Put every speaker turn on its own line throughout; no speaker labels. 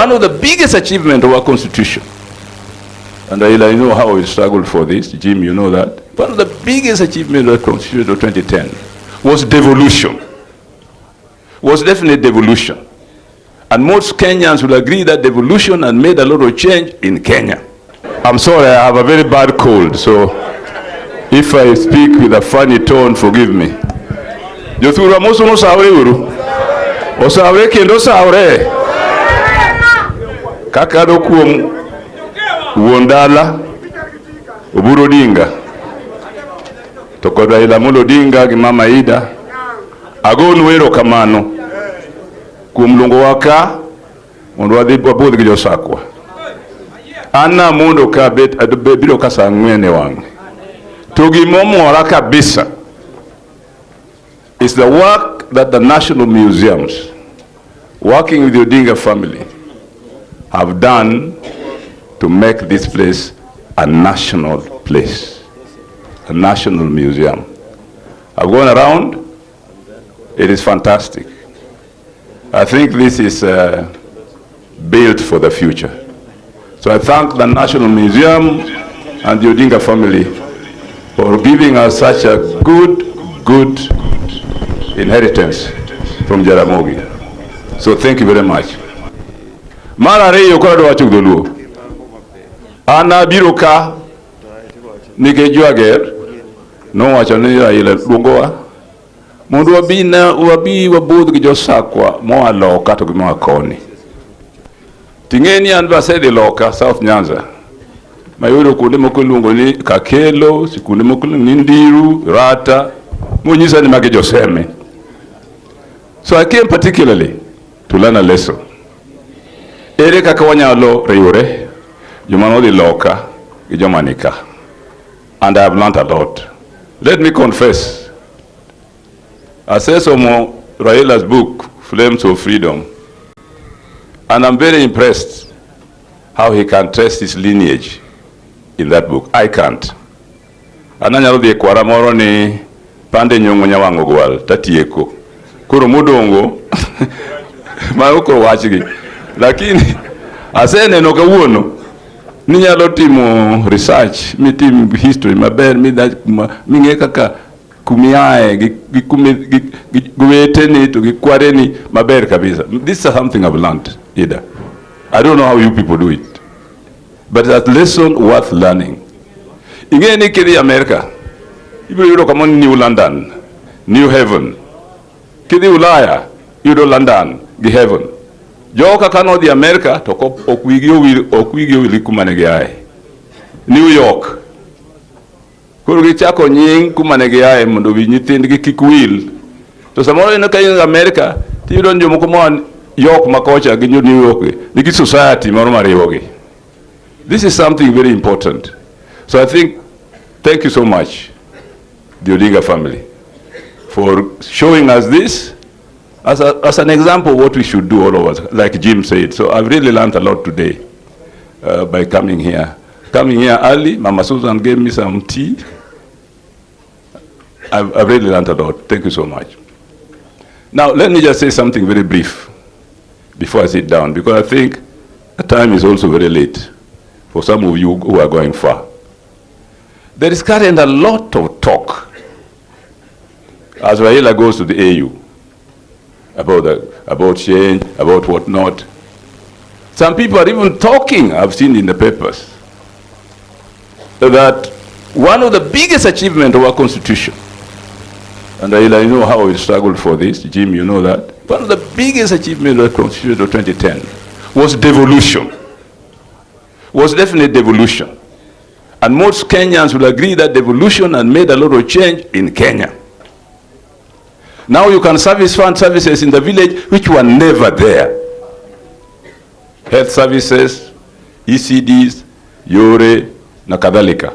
One of the biggest achievements of our constitution, and I know how we struggled for this, Jim, you know that. One of the biggest achievements of the constitution of 2010 was devolution, was definitely devolution. And most Kenyans will agree that devolution has made a lot of change in Kenya. I'm sorry, I have a very bad cold, so if I speak with a funny tone, forgive me. Jothura moso no saure uru. O saure kendo saure. Kakado kuom Wondala, Oburu Odinga, to kod Raila Odinga gi Mama Ida, agonu erokamano kuom luongo waka mondo wadhi wabudh gi josakwa. Anna mondo ka biro ka saa 4 e wang'. To gimomora kabisa is the work that the national museums, working with the Odinga family, have done to make this place a national place, a national museum. I've gone around, it is fantastic. I think this is built for the future. So I thank the National Museum and the Odinga family for giving us such a good inheritance from Jaramogi. So thank you very much. Mara reyo kwa do wacho doluo. Ana biroka nike juager no wacho ni Raila luongowa mondo wabi wabudh gi josakwa moa loka to gi moa koni. Ting'eni an basedhi loka South Nyanza. Mayudo kuonde moko luongo ni Kakelo, sikunde moko ni Ndiru, Rata, monyisa ni magi joseme. So I came particularly to learn a lesson. Ere kaka wanyalo riwore joma nodhi loka gi joma nika. And I have learned a lot. Let me confess. Asesomo Raila's book, Flames of Freedom, and I'm very impressed how he can trace his lineage in that book. I can't. Ananyalo dhi kwara moro ni pande Nyong'o nyawango gwal tatieko. Koro modongo ma okoro wachgi. Lakini aseneno kawuono ni nyalo timo research, mitim history maber, ming'e kaka kumiae gi gweteni to gi kwareni maber kabisa. This is something I've learned, Ida. I don't know how you people do it, but it's a lesson worth learning. Ingeni kidi America, ibiro yudo kama New London, New Haven. Kidi Ulaya, yudo London, gi Heaven. Joka kano di America, to okwigio wili kumane giae. New York. Kuro gichako nying kumane giae mondo wi nyithindgi kik wil. To samoro ino ka in America, ti yudo njomo kumon York makocha gi New York, nigi society moro mariwogi. This is something very important. So I think, thank you so much, the Odinga family, for showing us this as an example of what we should do, all of us, like Jim said. So I've really learned a lot today by coming here. Coming here early, Mama Susan gave me some tea. I've really learned a lot. Thank you so much. Now, let me just say something very brief before I sit down, because I think the time is also very late for some of you who are going far. There is currently a lot of talk as Raila goes to the AU about change, about whatnot. Some people are even talking, I've seen in the papers, that one of the biggest achievements of our constitution, and Raila, you know how we struggled for this, Jim, you know that, one of the biggest achievements of the constitution of 2010 was devolution, was definitely devolution. And most Kenyans will agree that devolution has made a lot of change in Kenya. Now you can fund services in the village which were never there. Health services, ECDs, Yore, na kadhalika.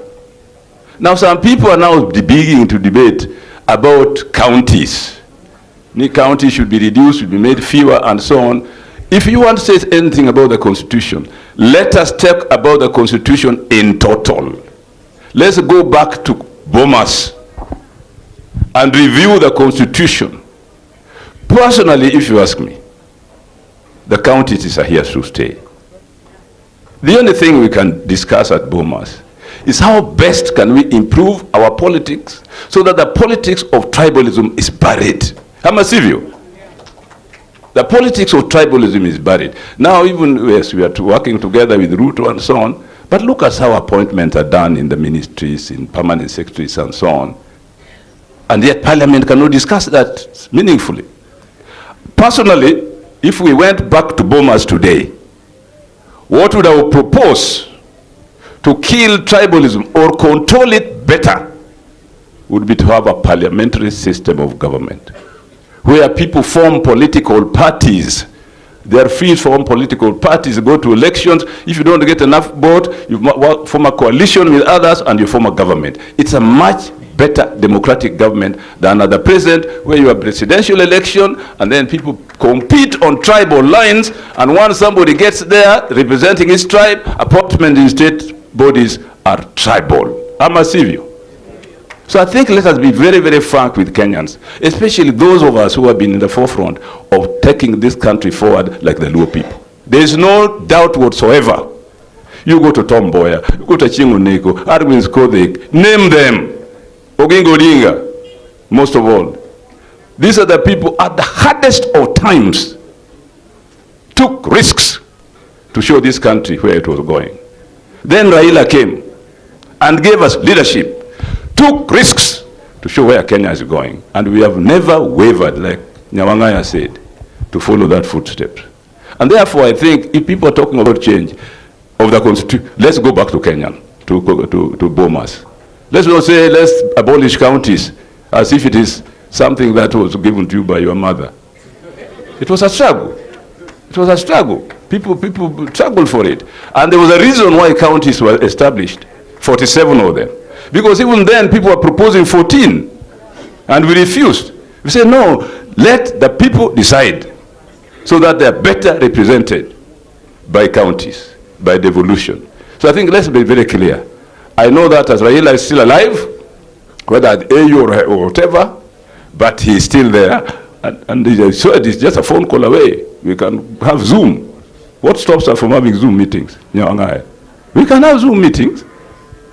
Now some people are now beginning to debate about counties. New counties should be reduced, should be made fewer, and so on. If you want to say anything about the Constitution, let us talk about the Constitution in total. Let's go back to Bomas and review the Constitution. Personally, if you ask me, the counties are here to stay. The only thing we can discuss at Bomas is how best can we improve our politics so that the politics of tribalism is buried. I'm a civil. The politics of tribalism is buried. Now, even yes, we are working together with Ruto and so on, but look at how appointments are done in the ministries, in permanent secretaries and so on. And yet Parliament cannot discuss that meaningfully. Personally, if we went back to Bomas today, what would I propose to kill tribalism or control it better would be to have a parliamentary system of government where people form political parties. They are free to form political parties, go to elections. If you don't get enough vote, you form a coalition with others and you form a government. It's a much better democratic government than at the present, where you have presidential election and then people compete on tribal lines, and once somebody gets there representing his tribe, appointment in state bodies are tribal. I'm a civil. So I think let us be very, very frank with Kenyans, especially those of us who have been in the forefront of taking this country forward like the Luo people. There is no doubt whatsoever. You go to Tom Mboya, you go to Chinguneko, Arwin's Kodek, name them. Odinga, most of all. These are the people at the hardest of times took risks to show this country where it was going. Then Raila came and gave us leadership, took risks to show where Kenya is going. And we have never wavered, like Nyong'o said, to follow that footsteps. And therefore, I think if people are talking about change of the constitution, let's go back to Kenya, to Bomas. Let's not say let's abolish counties as if it is something that was given to you by your mother. It was a struggle. It was a struggle. People struggled for it. And there was a reason why counties were established, 47 of them. Because even then people were proposing 14 and we refused. We said no, let the people decide so that they are better represented by counties, by devolution. So I think let's be very clear. I know that as Raila is still alive, whether at AU or whatever, but he's still there. And so it is just a phone call away. We can have Zoom. What stops us from having Zoom meetings? We can have Zoom meetings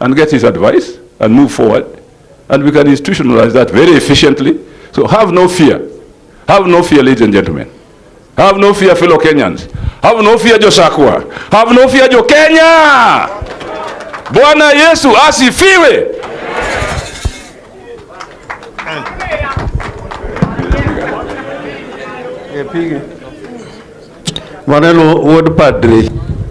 and get his advice and move forward. And we can institutionalize that very efficiently. So have no fear. Have no fear, ladies and gentlemen. Have no fear, fellow Kenyans. Have no fear, Josakwa. Have no fear, Jo Kenya. Bwana Yesu asifiwe.
Maneno word padre.